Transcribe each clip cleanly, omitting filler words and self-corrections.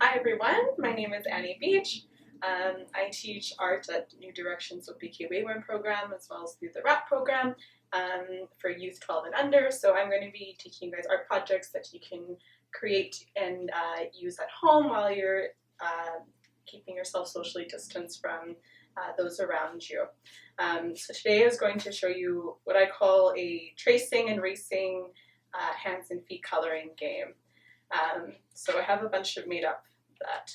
Hi everyone, my name is Annie Beach. I teach art at New Directions with BK Wayborn program as well as through the RAP program for youth 12 and under. So I'm going to be teaching you guys art projects that you can create and use at home while you're keeping yourself socially distanced from those around you. So today I was going to show you what I call a tracing and racing hands and feet coloring game. So I have a bunch of made up that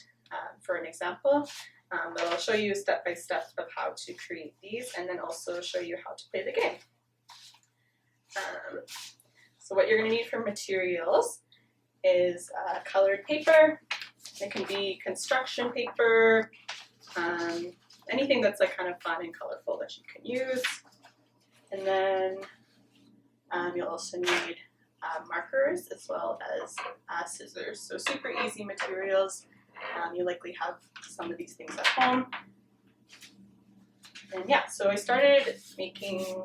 for an example, but I'll show you step by step of how to create these and then also show you how to play the game. So what you're going to need for materials is colored paper. It can be construction paper, anything that's like kind of fun and colorful that you can use. And then you'll also need markers as well as scissors. So super easy materials. You likely have some of these things at home. And yeah, so I started making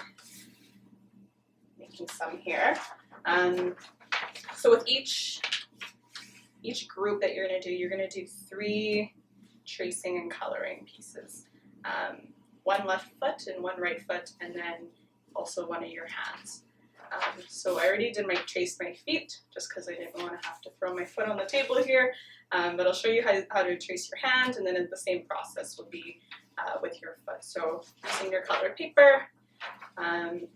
some here. So with each group that you're going to do 3 tracing and coloring pieces. 1 left foot and 1 right foot, and then also 1 of your hands. So I already did trace my feet just because I didn't want to have to throw my foot on the table here, but I'll show you how to trace your hand, and then the same process will be with your foot. So using your colored paper, we'll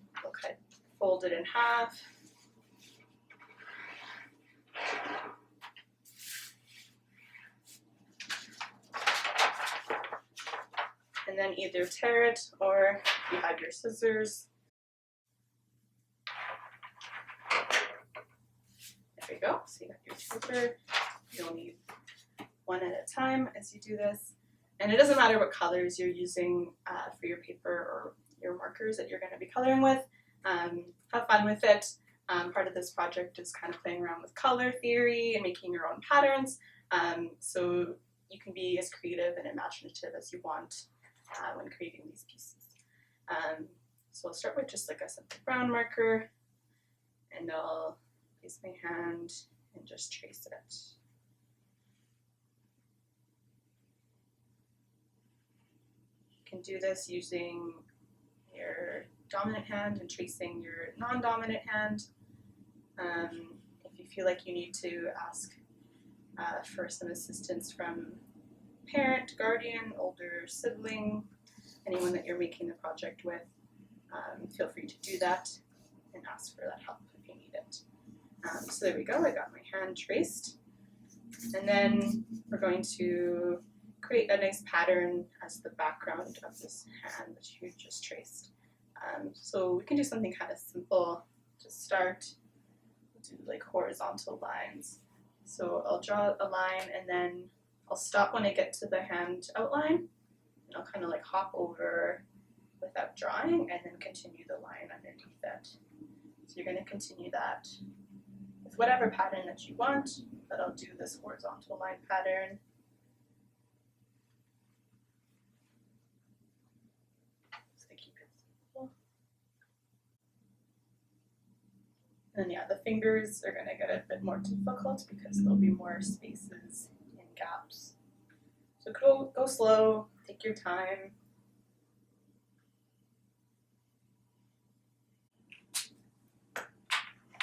fold it in half. And then either tear it, or if you have your scissors, there you go. So you have your paper. You'll need 1 at a time as you do this. And it doesn't matter what colors you're using for your paper or your markers that you're going to be coloring with. Have fun with it. Part of this project is kind of playing around with color theory and making your own patterns. So you can be as creative and imaginative as you want when creating these pieces. So I'll start with just like a simple brown marker, and I'll place my hand and just trace it. You can do this using your dominant hand and tracing your non-dominant hand. If you feel like you need to ask for some assistance from parent, guardian, older sibling, anyone that you're making the project with, feel free to do that and ask for that help if you need it. So there we go, I got my hand traced. And then we're going to create a nice pattern as the background of this hand that you just traced. So we can do something kind of simple to start. We'll do like horizontal lines. So I'll draw a line and then I'll stop when I get to the hand outline, and I'll kind of like hop over without drawing and then continue the line underneath it. So you're going to continue that with whatever pattern that you want, but I'll do this horizontal line pattern. So keep it simple. And yeah, the fingers are going to get a bit more difficult because there'll be more spaces and gaps. So go slow, take your time.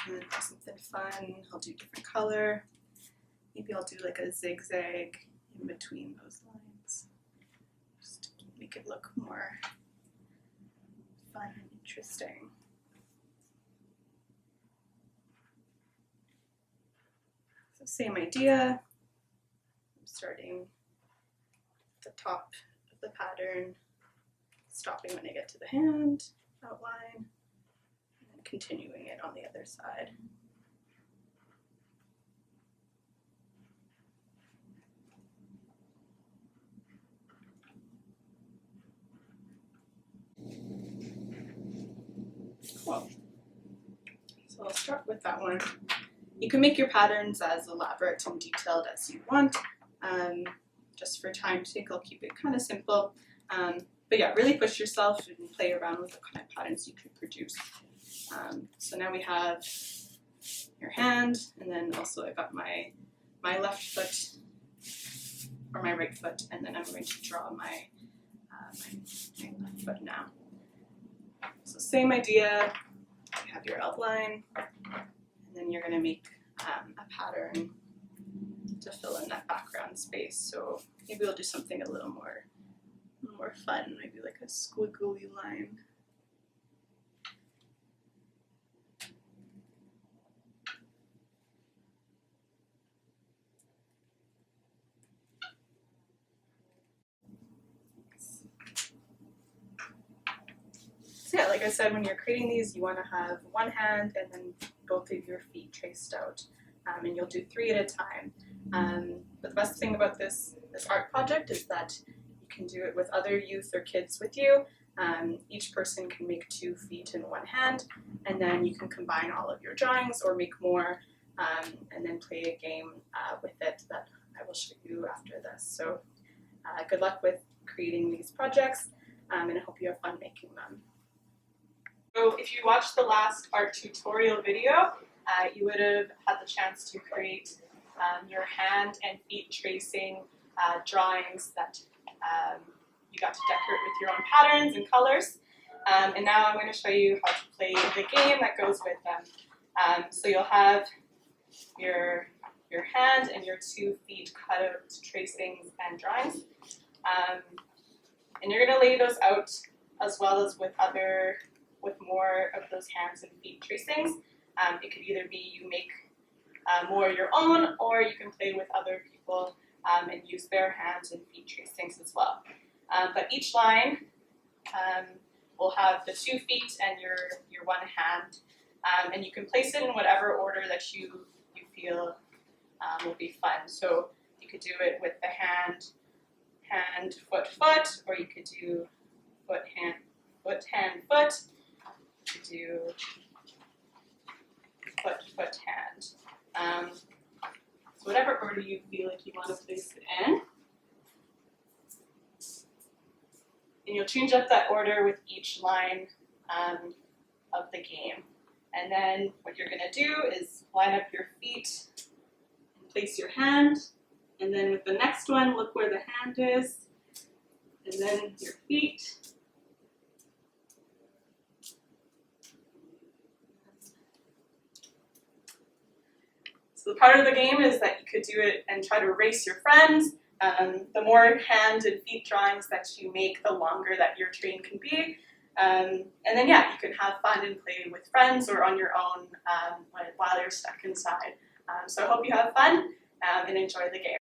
And then do something fun. I'll do different color. Maybe I'll do like a zigzag in between those lines, just to make it look more fun and interesting. So same idea. I'm starting at the top of the pattern, stopping when I get to the hand outline, and continuing it on the other side. Cool. So I'll start with that one. You can make your patterns as elaborate and detailed as you want. Just for time's sake, I'll keep it kind of simple. But yeah, really push yourself and play around with the kind of patterns you can produce. So now we have your hand, and then also I got my left foot or my right foot, and then I'm going to draw my left foot now. So same idea, you have your outline, and then you're going to make a pattern to fill in that background space. So maybe we'll do something a little more fun, maybe like a squiggly line. So yeah, like I said, when you're creating these, you want to have one hand and then both of your feet traced out, and you'll do 3 at a time. But the best thing about this art project is that you can do it with other youth or kids with you. Each person can make 2 feet and 1 hand, and then you can combine all of your drawings or make more, and then play a game with it that I will show you after this. So good luck with creating these projects, and I hope you have fun making them. So if you watched the last art tutorial video, you would have had the chance to create your hand and feet tracing drawings that you got to decorate with your own patterns and colors. And now I'm going to show you how to play the game that goes with them. So you'll have your hand and your 2 feet cut out tracings and drawings. And you're going to lay those out as well as with more of those hands and feet tracings. It could either be you make more your own, or you can play with other people and use their hands and feet tracings as well. But each line will have the 2 feet and your 1 hand, and you can place it in whatever order that you feel will be fun. So you could do it with the hand, foot, foot, or you could do foot, hand, foot. You could do foot, hand. So whatever order you feel like you want to place it in. And you'll change up that order with each line of the game. And then what you're going to do is line up your feet and place your hand. And then with the next one, look where the hand is. And then your feet. So the part of the game is that you could do it and try to race your friends. The more hand and feet drawings that you make, the longer that your train can be. And then yeah, you can have fun and play with friends or on your own while you're stuck inside. So I hope you have fun and enjoy the game.